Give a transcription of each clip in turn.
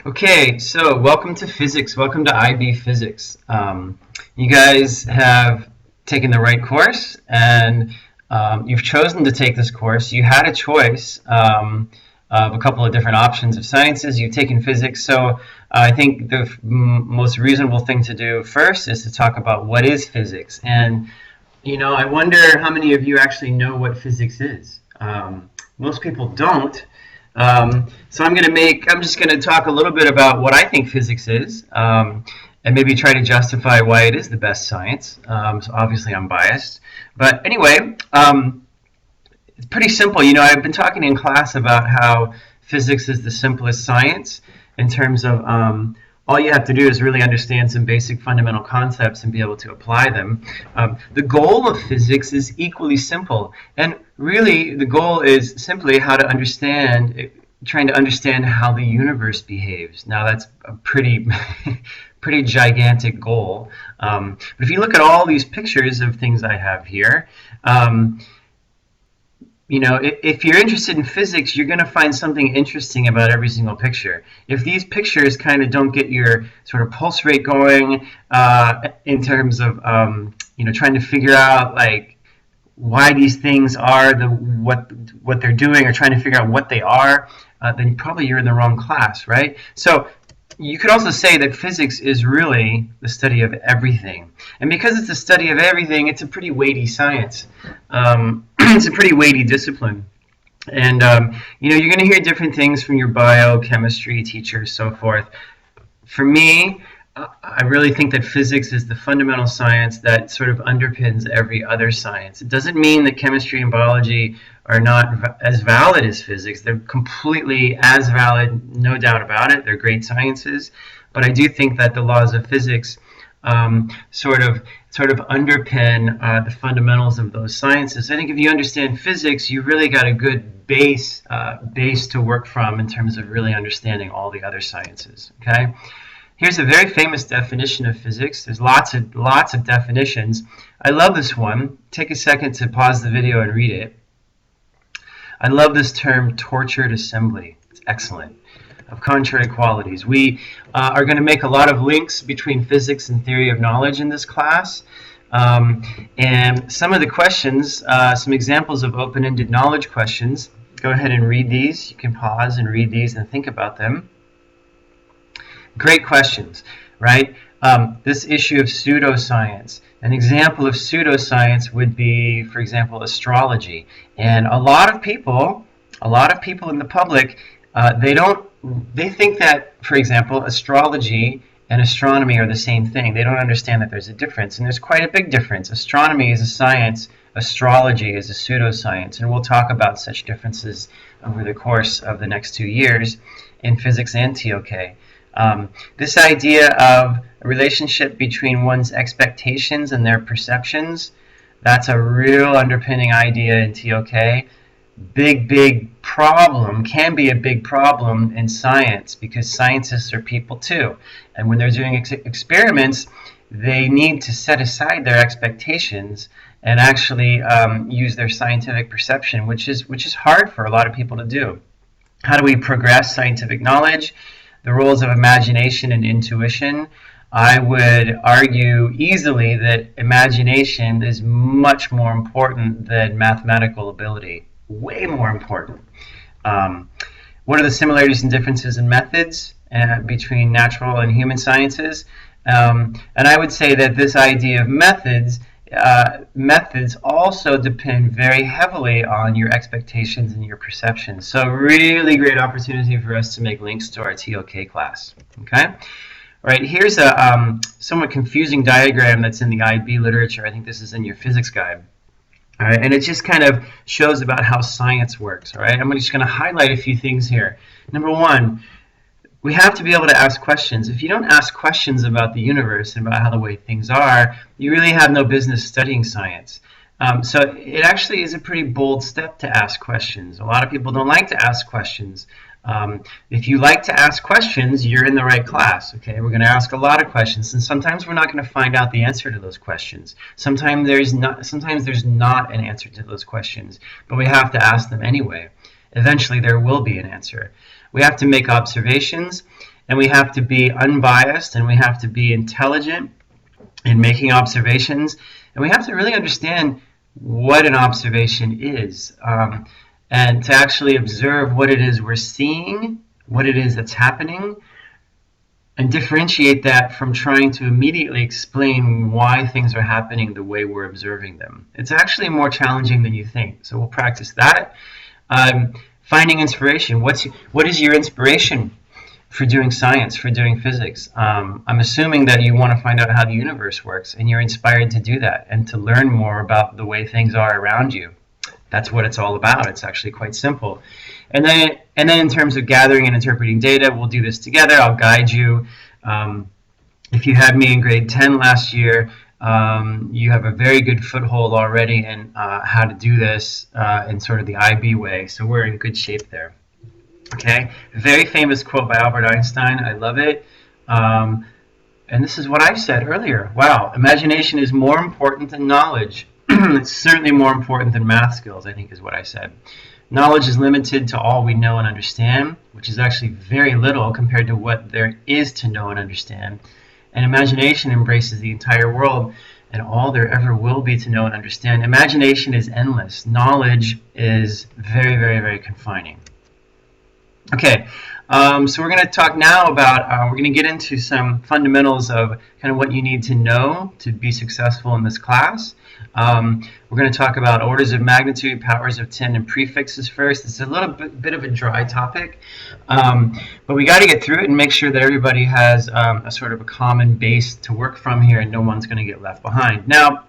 Okay, so welcome to physics. Welcome to IB Physics. You guys have taken the right course, and you've chosen to take this course. You had a choice of a couple of different options of sciences. You've taken physics, so I think the most reasonable thing to do first is to talk about what is physics. And I wonder how many of you actually know what physics is. Most people don't. So I'm just going to talk a little bit about what I think physics is, and maybe try to justify why it is the best science. So obviously I'm biased. But anyway, it's pretty simple. I've been talking in class about how physics is the simplest science in terms of all you have to do is really understand some basic fundamental concepts and be able to apply them. The goal of physics is equally simple, and really the goal is simply trying to understand how the universe behaves. Now that's a pretty gigantic goal, but if you look at all these pictures of things I have here, if you're interested in physics, you're going to find something interesting about every single picture. If these pictures kind of don't get your sort of pulse rate going in terms of trying to figure out like why these things are what they're doing, or trying to figure out what they are, then probably you're in the wrong class, right? So you could also say that physics is really the study of everything. And because it's the study of everything, it's a pretty weighty science. It's a pretty weighty discipline. And, you're going to hear different things from your biochemistry teachers, so forth. For me, I really think that physics is the fundamental science that sort of underpins every other science. It doesn't mean that chemistry and biology are not as valid as physics. They're completely as valid, no doubt about it. They're great sciences. But I do think that the laws of physics sort of underpin the fundamentals of those sciences. I think if you understand physics, you really got a good base to work from in terms of really understanding all the other sciences. Okay. Here's a very famous definition of physics. There's lots of definitions. I love this one. Take a second to pause the video and read it. I love this term, tortured assembly. It's excellent. Of contrary qualities. We are going to make a lot of links between physics and theory of knowledge in this class. And some of the questions, some examples of open-ended knowledge questions, go ahead and read these. You can pause and read these and think about them. Great questions, right? This issue of pseudoscience. An example of pseudoscience would be, for example, astrology. And a lot of people in the public, they think that, for example, astrology and astronomy are the same thing. They don't understand that there's a difference, and there's quite a big difference. Astronomy is a science, astrology is a pseudoscience, and we'll talk about such differences over the course of the next 2 years in physics and TOK. This idea of a relationship between one's expectations and their perceptions, that's a real underpinning idea in TOK. Big problem, can be a big problem in science, because scientists are people too. And when they're doing experiments, they need to set aside their expectations and actually use their scientific perception, which is hard for a lot of people to do. How do we progress scientific knowledge? The roles of imagination and intuition. I would argue easily that imagination is much more important than mathematical ability. Way more important. What are the similarities and differences in methods between natural and human sciences? And I would say that this idea of methods also depend very heavily on your expectations and your perceptions. So really great opportunity for us to make links to our TOK class. Okay? All right, here's a somewhat confusing diagram that's in the IB literature. I think this is in your physics guide. All right, and it just kind of shows about how science works. All right, I'm just going to highlight a few things here. Number one, we have to be able to ask questions. If you don't ask questions about the universe and about how the way things are, you really have no business studying science. So it actually is a pretty bold step to ask questions. A lot of people don't like to ask questions. If you like to ask questions, you're in the right class. Okay, we're going to ask a lot of questions, and sometimes we're not going to find out the answer to those questions. Sometimes there's not an answer to those questions, but we have to ask them anyway. Eventually, there will be an answer. We have to make observations, and we have to be unbiased, and we have to be intelligent in making observations, and we have to really understand what an observation is, and to actually observe what it is we're seeing, what it is that's happening, and differentiate that from trying to immediately explain why things are happening the way we're observing them. It's actually more challenging than you think, so we'll practice that. Finding inspiration. What is your inspiration for doing science, for doing physics? I'm assuming that you want to find out how the universe works, and you're inspired to do that and to learn more about the way things are around you. That's what it's all about. It's actually quite simple. And then in terms of gathering and interpreting data, we'll do this together. I'll guide you. If you had me in grade 10 last year, you have a very good foothold already in how to do this in sort of the IB way. So we're in good shape there. Okay, very famous quote by Albert Einstein. I love it. And this is what I said earlier. Wow, imagination is more important than knowledge. It's certainly more important than math skills, I think is what I said. Knowledge is limited to all we know and understand, which is actually very little compared to what there is to know and understand. And imagination embraces the entire world and all there ever will be to know and understand. Imagination is endless. Knowledge is very, very, very confining. Okay, so we're going to talk now about, we're going to get into some fundamentals of kind of what you need to know to be successful in this class. We're going to talk about orders of magnitude, powers of 10, and prefixes first. It's a little bit of a dry topic, but we got to get through it and make sure that everybody has a sort of a common base to work from here and no one's going to get left behind. Now,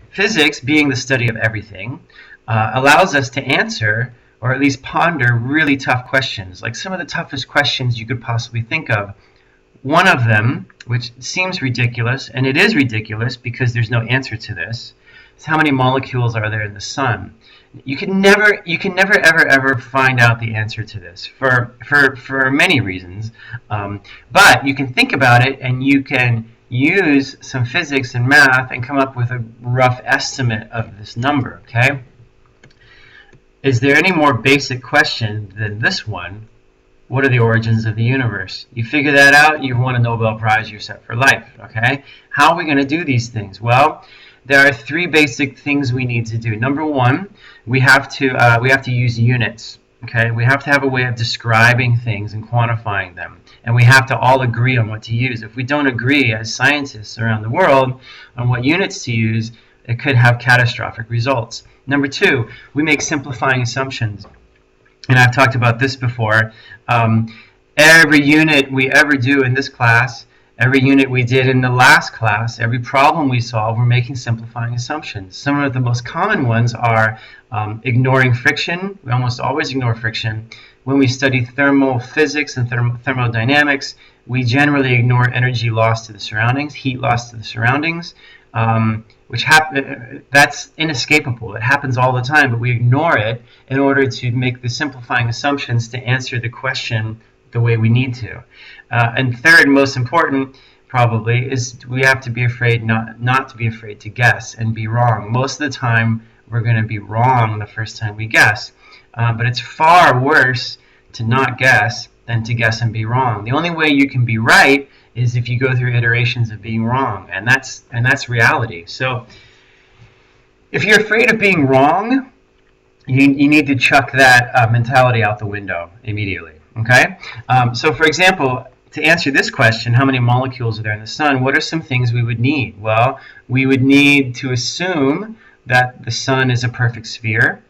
physics, being the study of everything, allows us to answer or at least ponder really tough questions, like some of the toughest questions you could possibly think of. One of them, which seems ridiculous, and it is ridiculous because there's no answer to this, is how many molecules are there in the sun? You can never ever find out the answer to this for many reasons, but you can think about it and you can use some physics and math and come up with a rough estimate of this number, okay? Is there any more basic question than this one? What are the origins of the universe? You figure that out, you've won a Nobel Prize, you're set for life, okay? How are we going to do these things? Well, there are three basic things we need to do. Number one, we have to use units, okay? We have to have a way of describing things and quantifying them, and we have to all agree on what to use. If we don't agree as scientists around the world on what units to use, it could have catastrophic results. Number two, we make simplifying assumptions. And I've talked about this before. Every unit we ever do in this class, every unit we did in the last class, every problem we solve, we're making simplifying assumptions. Some of the most common ones are ignoring friction. We almost always ignore friction. When we study thermal physics and thermodynamics, we generally ignore energy loss to the surroundings, heat loss to the surroundings. That's inescapable. It happens all the time, but we ignore it in order to make the simplifying assumptions to answer the question the way we need to. And third, most important, probably, is we have to be afraid not to be afraid to guess and be wrong. Most of the time, we're going to be wrong the first time we guess. But it's far worse to not guess than to guess and be wrong. The only way you can be right is if you go through iterations of being wrong, and that's reality. So if you're afraid of being wrong, you need to chuck that mentality out the window immediately, okay? So for example, to answer this question, how many molecules are there in the sun, what are some things we would need? Well, we would need to assume that the sun is a perfect sphere.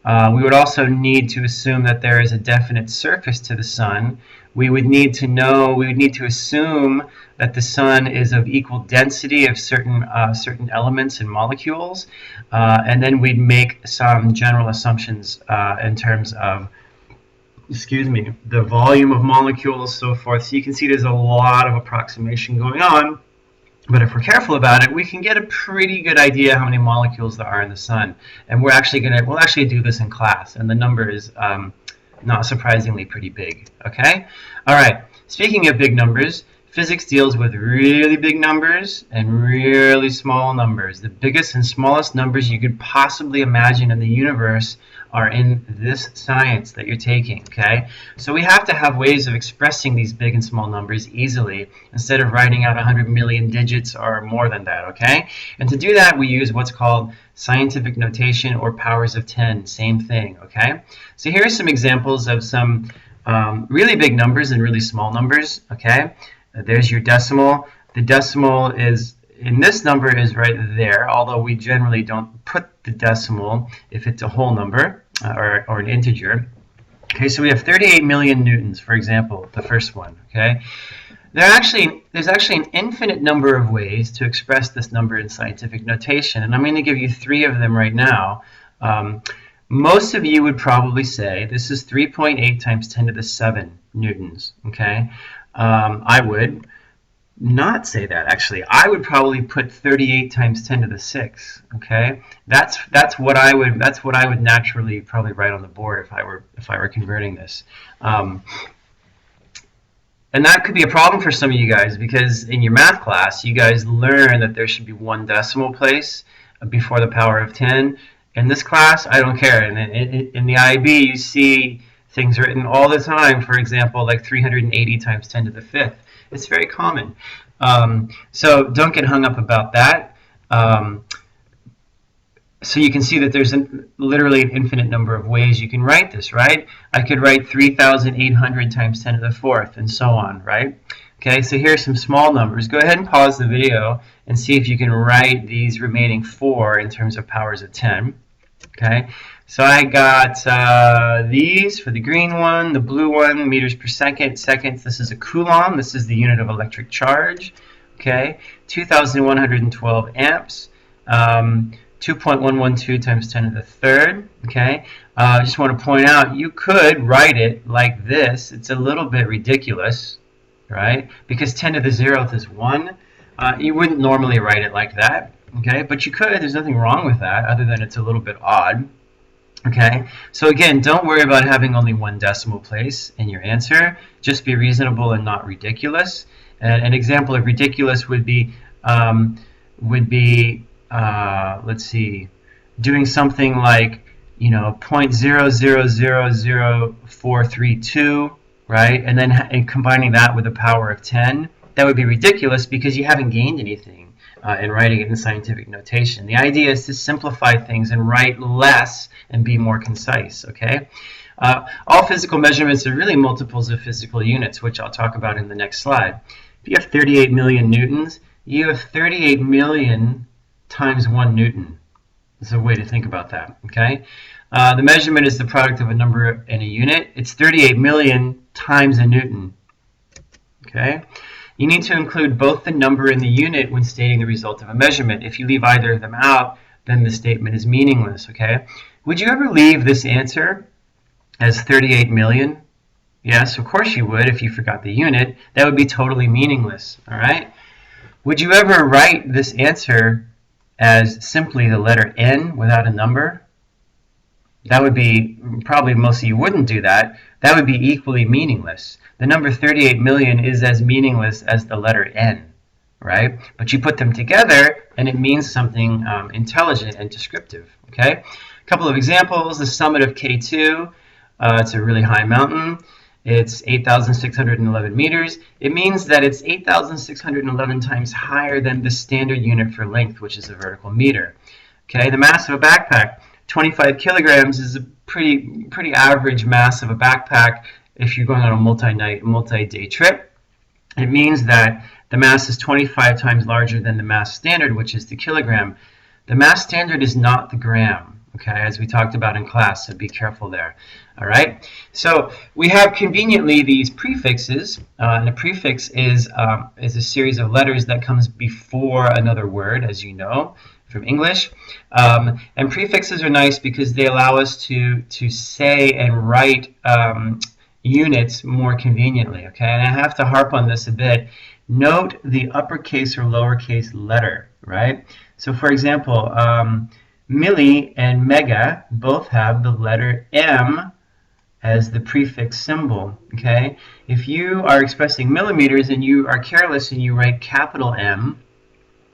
We would also need to assume that there is a definite surface to the sun. We would need to assume that the sun is of equal density of certain elements and molecules, and then we'd make some general assumptions in terms of, the volume of molecules, so forth. So you can see there's a lot of approximation going on, but if we're careful about it, we can get a pretty good idea how many molecules there are in the sun. And we'll actually do this in class, and the number is not surprisingly pretty big, okay? All right, speaking of big numbers, Physics deals with really big numbers and really small numbers. The biggest and smallest numbers you could possibly imagine in the universe are in this science that you're taking, okay? So we have to have ways of expressing these big and small numbers easily instead of writing out 100 million digits or more than that, okay? And to do that, we use what's called scientific notation or powers of 10, same thing, okay? So here are some examples of some really big numbers and really small numbers, okay? There's your decimal. The decimal is in this number is right there, although we generally don't put the decimal if it's a whole number or an integer. Okay, so we have 38 million newtons, for example, the first one. Okay, there's actually an infinite number of ways to express this number in scientific notation, and I'm going to give you 3 of them right now. Most of you would probably say this is 3.8 times 10 to the 7 newtons. Okay. I would not say that, actually. I would probably put 38 times 10 to the 6. Okay, that's what I would naturally probably write on the board if I were converting this. And that could be a problem for some of you guys, because in your math class you guys learn that there should be 1 decimal place before the power of 10. In this class, I don't care. In the IB, you see things written all the time, for example, like 380 times 10 to the 5th. It's very common. So don't get hung up about that. So you can see that there's literally an infinite number of ways you can write this, right? I could write 3,800 times 10 to the 4th, and so on, right? Okay, so here are some small numbers. Go ahead and pause the video and see if you can write these remaining 4 in terms of powers of 10. Okay, so I got these for the green one, the blue one, meters per second, seconds. This is a coulomb. This is the unit of electric charge. Okay, 2,112 amps. 2.112 times 10 to the 3rd. Okay, I just want to point out you could write it like this. It's a little bit ridiculous, right? Because 10 to the 0th is 1. You wouldn't normally write it like that. Okay, but you could. There's nothing wrong with that, other than it's a little bit odd. Okay, so again, don't worry about having only 1 decimal place in your answer. Just be reasonable and not ridiculous. And an example of ridiculous would be let's see, doing something like, you know, 0.000432, right? And then combining that with the power of 10. That would be ridiculous because you haven't gained anything in writing it in scientific notation. The idea is to simplify things and write less and be more concise, okay? All physical measurements are really multiples of physical units, which I'll talk about in the next slide. If you have 38 million newtons, you have 38 million times 1 newton. That's a way to think about that, okay? The measurement is the product of a number and a unit. It's 38 million times a newton, okay? You need to include both the number and the unit when stating the result of a measurement. If you leave either of them out, then the statement is meaningless, okay? Would you ever leave this answer as 38 million? Yes, of course you would if you forgot the unit. That would be totally meaningless, all right? Would you ever write this answer as simply the letter N without a number? That would be, probably most of you wouldn't do that. That would be equally meaningless. The number 38 million is as meaningless as the letter N, right? But you put them together and it means something intelligent and descriptive, okay? A couple of examples. The summit of K2, it's a really high mountain. It's 8,611 meters. It means that it's 8,611 times higher than the standard unit for length, which is a vertical meter. Okay, the mass of a backpack, 25 kilograms, is a pretty average mass of a backpack if you're going on a multi-day trip. It means that the mass is 25 times larger than the mass standard, which is the kilogram. The mass standard is not the gram, okay, as we talked about in class, so be careful there. All right, so we have conveniently these prefixes, and a prefix is a series of letters that comes before another word, as you know from English. And prefixes are nice because they allow us to say and write units more conveniently, okay? And I have to harp on this a bit. Note the uppercase or lowercase letter, right? So for example, milli and mega both have the letter M as the prefix symbol, okay? If you are expressing millimeters and you are careless and you write capital M,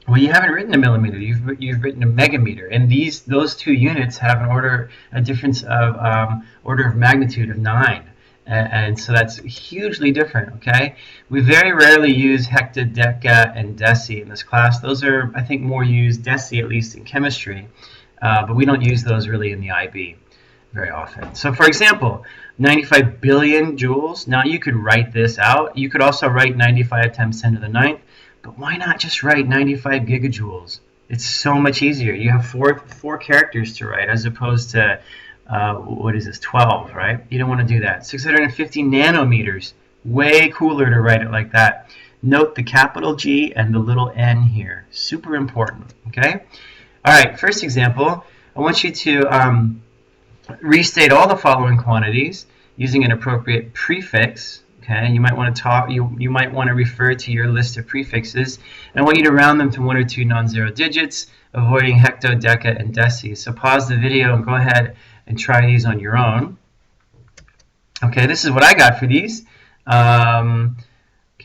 well, you haven't written a millimeter. You've written a megameter, and those two units have a difference of order of magnitude of 9, and so that's hugely different. Okay, we very rarely use hecta, deca, and deci in this class. Those are, I think, more used deci at least in chemistry, but we don't use those really in the IB very often. So, for example, 95 billion joules. Now you could write this out. You could also write 95 times 10 to the 9th. But why not just write 95 gigajoules? It's so much easier. You have four characters to write as opposed to, what is this, 12, right? You don't want to do that. 650 nanometers, way cooler to write it like that. Note the capital G and the little n here. Super important, okay? All right, first example, I want you to restate all the following quantities using an appropriate prefix. Okay, you might want to you might want to refer to your list of prefixes, and I want you to round them to 1 or 2 non-zero digits, avoiding hecto, deca, and deci. So pause the video and go ahead and try these on your own. Okay, this is what I got for these. Kind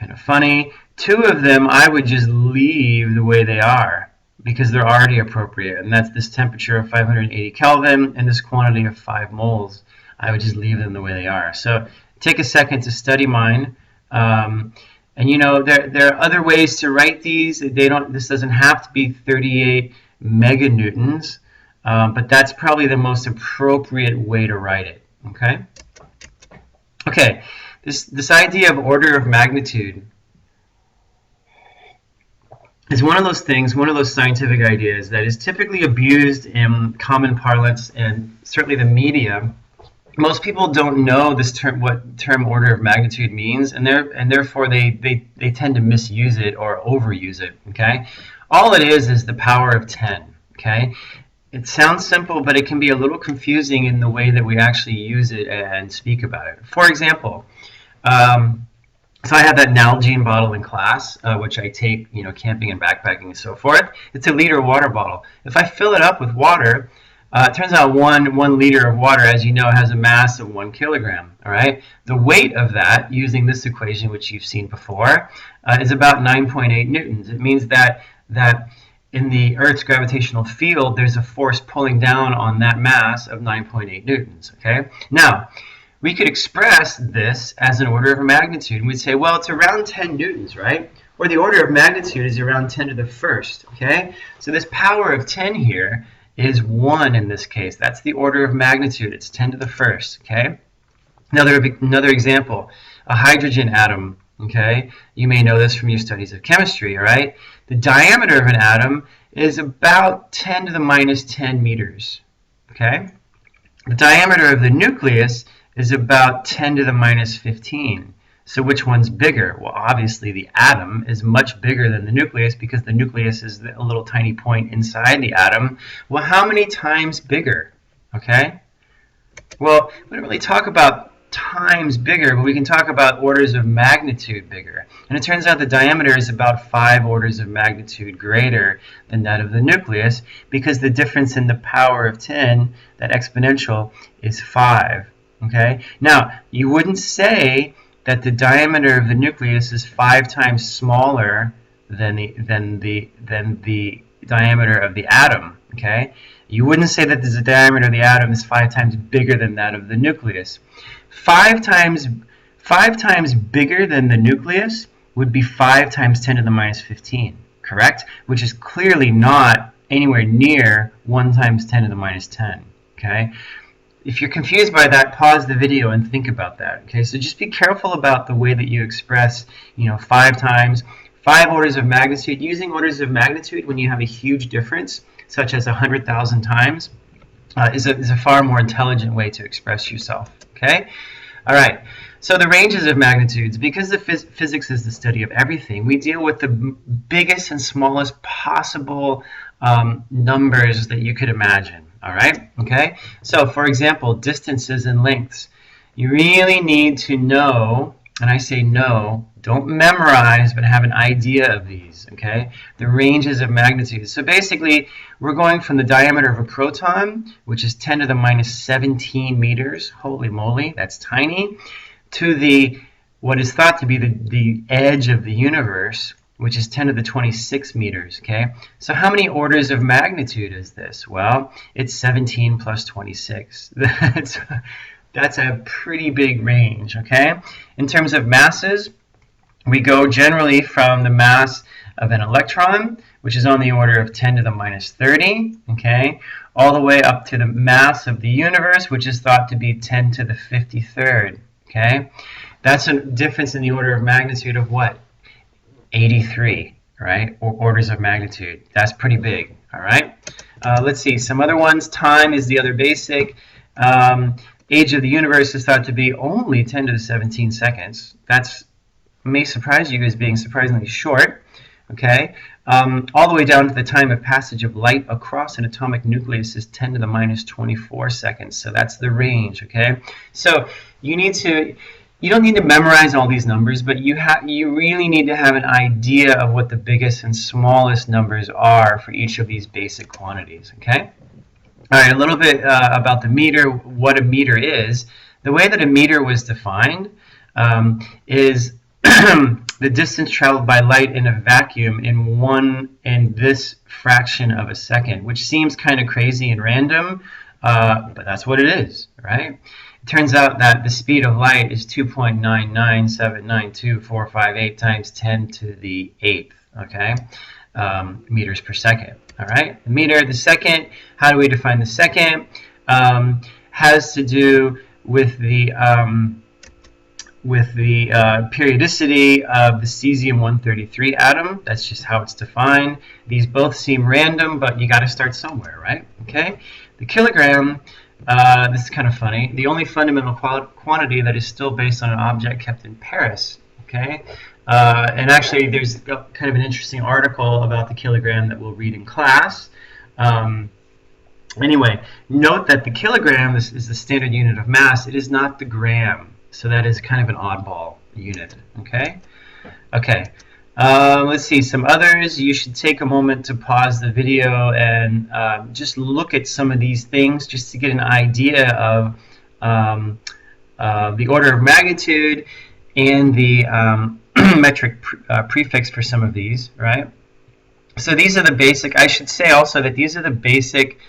of funny. 2 of them I would just leave the way they are because they're already appropriate, and that's this temperature of 580 Kelvin and this quantity of 5 moles. I would just leave them the way they are. So take a second to study mine, and you know there are other ways to write these. This doesn't have to be 38 meganewtons, but that's probably the most appropriate way to write it. Okay. Okay. This idea of order of magnitude is one of those things, one of those scientific ideas that is typically abused in common parlance and certainly the media. Most people don't know this term, what term order of magnitude means, and therefore they tend to misuse it or overuse it. Okay, all it is the power of 10. Okay, it sounds simple, but it can be a little confusing in the way that we actually use it and speak about it. For example, so I have that Nalgene bottle in class, which I take, you know, camping and backpacking and so forth. It's a liter water bottle. If I fill it up with water, it turns out one liter of water, as you know, has a mass of 1 kilogram. All right. The weight of that, using this equation, which you've seen before, is about 9.8 newtons. It means that in the Earth's gravitational field, there's a force pulling down on that mass of 9.8 newtons. Okay. Now, we could express this as an order of magnitude, and we'd say, well, it's around 10 newtons, right? Or the order of magnitude is around 10 to the first. Okay. So this power of 10 here is 1 in this case. That's the order of magnitude. It's 10 to the first, okay? Another example, a hydrogen atom, okay? You may know this from your studies of chemistry, all right? The diameter of an atom is about 10 to the minus 10 meters, okay? The diameter of the nucleus is about 10 to the minus 15. So which one's bigger? Well, obviously the atom is much bigger than the nucleus because the nucleus is a little tiny point inside the atom. Well, how many times bigger? Okay? Well, we don't really talk about times bigger, but we can talk about orders of magnitude bigger. And it turns out the diameter is about 5 orders of magnitude greater than that of the nucleus because the difference in the power of 10, that exponential, is 5. Okay? Now, you wouldn't say that the diameter of the nucleus is 5 times smaller than the diameter of the atom. Okay, you wouldn't say that the diameter of the atom is 5 times bigger than that of the nucleus. 5 times bigger than the nucleus would be 5 times 10 to the minus 15. Correct? Which is clearly not anywhere near 1 times 10 to the minus 10. Okay. If you're confused by that, pause the video and think about that. Okay, so just be careful about the way that you express, you know, 5 times, 5 orders of magnitude. Using orders of magnitude when you have a huge difference, such as 100,000 times, is a far more intelligent way to express yourself. Okay, all right. So the ranges of magnitudes, because the physics is the study of everything, we deal with the biggest and smallest possible numbers that you could imagine. All right, okay? So, for example, distances and lengths. You really need to know and I say no, don't memorize, but have an idea of these, okay? The ranges of magnitude. So basically, we're going from the diameter of a proton, which is 10 to the minus 17 meters, holy moly, that's tiny, to the what is thought to be the edge of the universe, which is 10 to the 26 meters, okay? So how many orders of magnitude is this? Well, it's 17 plus 26. That's a pretty big range, okay? In terms of masses, we go generally from the mass of an electron, which is on the order of 10 to the minus 30, okay, all the way up to the mass of the universe, which is thought to be 10 to the 53rd, okay? That's a difference in the order of magnitude of what? 83, right? Or orders of magnitude. That's pretty big, all right? Let's see, some other ones. Time is the other basic. Age of the universe is thought to be only 10 to the 17 seconds. That's may surprise you as being surprisingly short, okay? All the way down to the time of passage of light across an atomic nucleus is 10 to the minus 24 seconds. So that's the range, okay? So you don't need to memorize all these numbers, but you really need to have an idea of what the biggest and smallest numbers are for each of these basic quantities, okay? All right, a little bit about the meter, what a meter is. The way that a meter was defined is the distance traveled by light in a vacuum in this fraction of a second, which seems kind of crazy and random, but that's what it is, right? It turns out that the speed of light is 2.99792,458 times 10 to the 8th, okay, meters per second. All right, the meter, the second. How do we define the second? Has to do with the periodicity of the cesium-133 atom. That's just how it's defined. These both seem random, but you got to start somewhere, right? Okay. The kilogram. This is kind of funny. The only fundamental quantity that is still based on an object kept in Paris. Okay. And actually, there's kind of an interesting article about the kilogram that we'll read in class. Anyway, note that the kilogram is the standard unit of mass. It is not the gram. So that is kind of an oddball unit. Okay? Okay. Let's see. Some others. You should take a moment to pause the video and just look at some of these things just to get an idea of the order of magnitude and the metric prefix for some of these, right? So these are the basic, I should say also that these are the basic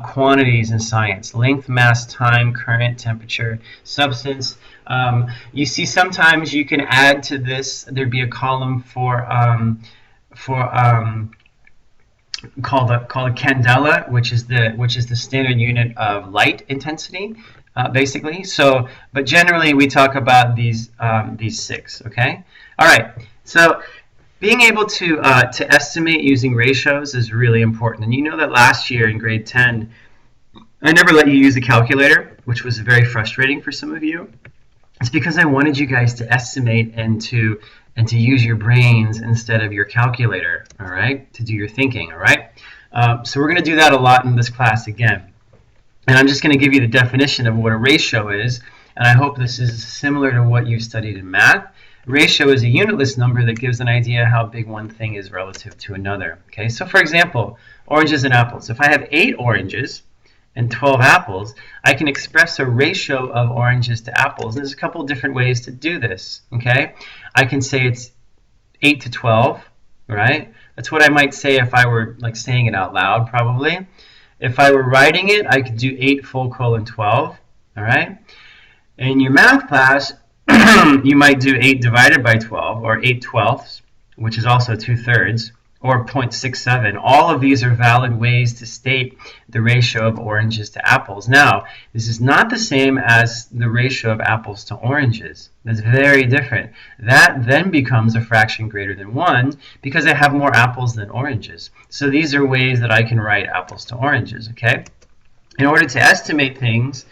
quantities in science: length, mass, time, current, temperature, substance. You see sometimes you can add to this, there'd be a column called a candela, which is the standard unit of light intensity. Basically, so, but generally we talk about these six. Okay, all right. So being able to estimate using ratios is really important, and you know that last year in grade 10, I never let you use a calculator, which was very frustrating for some of you. It's because I wanted you guys to estimate and to use your brains instead of your calculator. All right, to do your thinking. All right. So we're going to do that a lot in this class again. And I'm just going to give you the definition of what a ratio is, and I hope this is similar to what you've studied in math. Ratio is a unitless number that gives an idea how big one thing is relative to another. Okay, so for example, oranges and apples. If I have 8 oranges and 12 apples, I can express a ratio of oranges to apples. And there's a couple of different ways to do this. Okay, I can say it's 8 to 12, right? That's what I might say if I were like saying it out loud, probably. If I were writing it, I could do 8 full colon 12, all right? In your math class, you might do 8 divided by 12, or 8 twelfths, which is also 2/3, or 0.67. All of these are valid ways to state the ratio of oranges to apples. Now, this is not the same as the ratio of apples to oranges. That's very different. That then becomes a fraction greater than 1 because I have more apples than oranges. So these are ways that I can write apples to oranges, okay? In order to estimate things,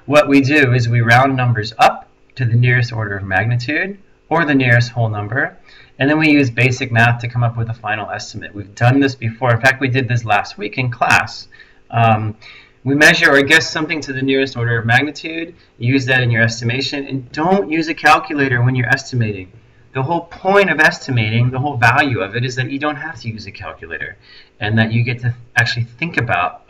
what we do is we round numbers up to the nearest order of magnitude or the nearest whole number, and then we use basic math to come up with a final estimate. We've done this before. In fact, we did this last week in class. We measure or guess something to the nearest order of magnitude, use that in your estimation, and don't use a calculator when you're estimating. The whole point of estimating, the whole value of it, is that you don't have to use a calculator and that you get to actually think about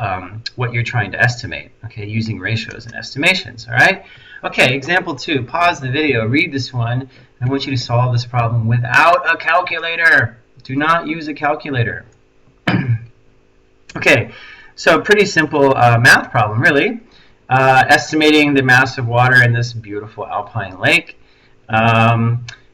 what you're trying to estimate, okay, using ratios and estimations, all right? Okay, example 2. Pause the video, read this one. I want you to solve this problem without a calculator. Do not use a calculator. Okay, so pretty simple math problem, really. Estimating the mass of water in this beautiful alpine lake.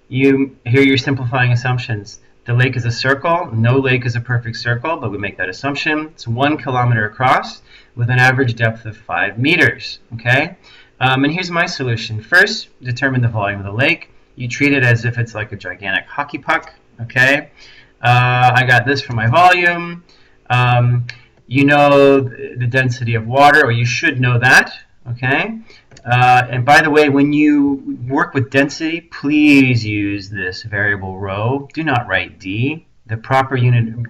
Here you're simplifying assumptions. The lake is a circle. No lake is a perfect circle, but we make that assumption. It's 1 kilometer across with an average depth of 5 meters. Okay, and here's my solution. First, determine the volume of the lake. You treat it as if it's like a gigantic hockey puck. Okay, I got this for my volume. You know the density of water, or you should know that. Okay. And by the way, when you work with density, please use this variable rho. Do not write d. The proper unit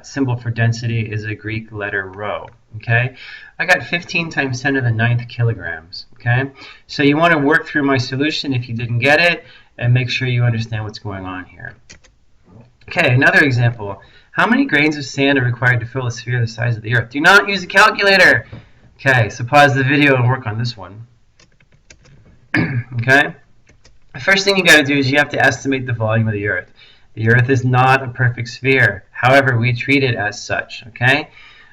symbol for density is a Greek letter rho. Okay, I got 15 times 10 to the 9th kilograms. Okay, so you want to work through my solution if you didn't get it, and make sure you understand what's going on here. Okay, another example. How many grains of sand are required to fill a sphere the size of the Earth? Do not use a calculator. Okay, so pause the video and work on this one. Okay, the first thing you got to do is you have to estimate the volume of the Earth. The Earth is not a perfect sphere. However, we treat it as such. Okay,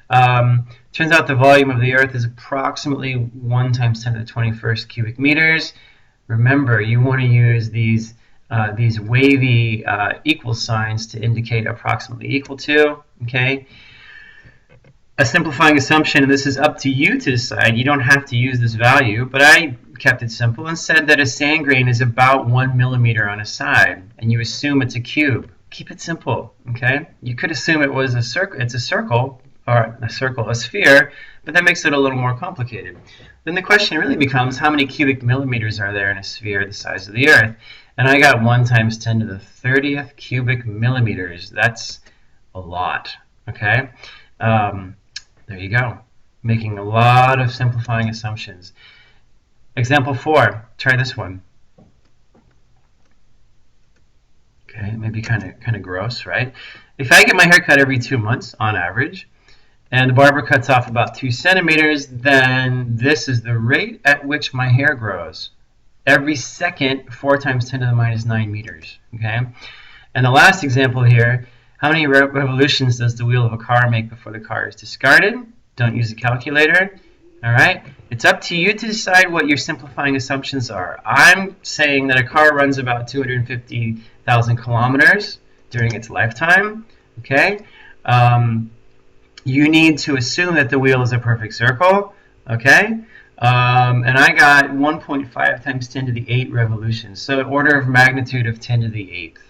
turns out the volume of the Earth is approximately 1 times 10 to the 21st cubic meters. Remember, you want to use these wavy equal signs to indicate approximately equal to. Okay. A simplifying assumption, and this is up to you to decide. You don't have to use this value, but I kept it simple and said that a sand grain is about 1 millimeter on a side, and you assume it's a cube. Keep it simple, okay? You could assume it was a circle. It's a circle, or a sphere, but that makes it a little more complicated. Then the question really becomes, how many cubic millimeters are there in a sphere the size of the Earth? And I got 1 times 10 to the 30th cubic millimeters. That's a lot, okay? There you go, making a lot of simplifying assumptions. Example 4, try this one. Okay, maybe kind of gross, right? If I get my hair cut every 2 months on average, and the barber cuts off about 2 centimeters, then this is the rate at which my hair grows. Every second, 4 times 10 to the minus 9 meters. Okay, and the last example here. How many revolutions does the wheel of a car make before the car is discarded? Don't use a calculator. All right? It's up to you to decide what your simplifying assumptions are. I'm saying that a car runs about 250,000 kilometers during its lifetime. Okay? You need to assume that the wheel is a perfect circle. Okay? And I got 1.5 times 10 to the 8 revolutions. So an order of magnitude of 10 to the 8th.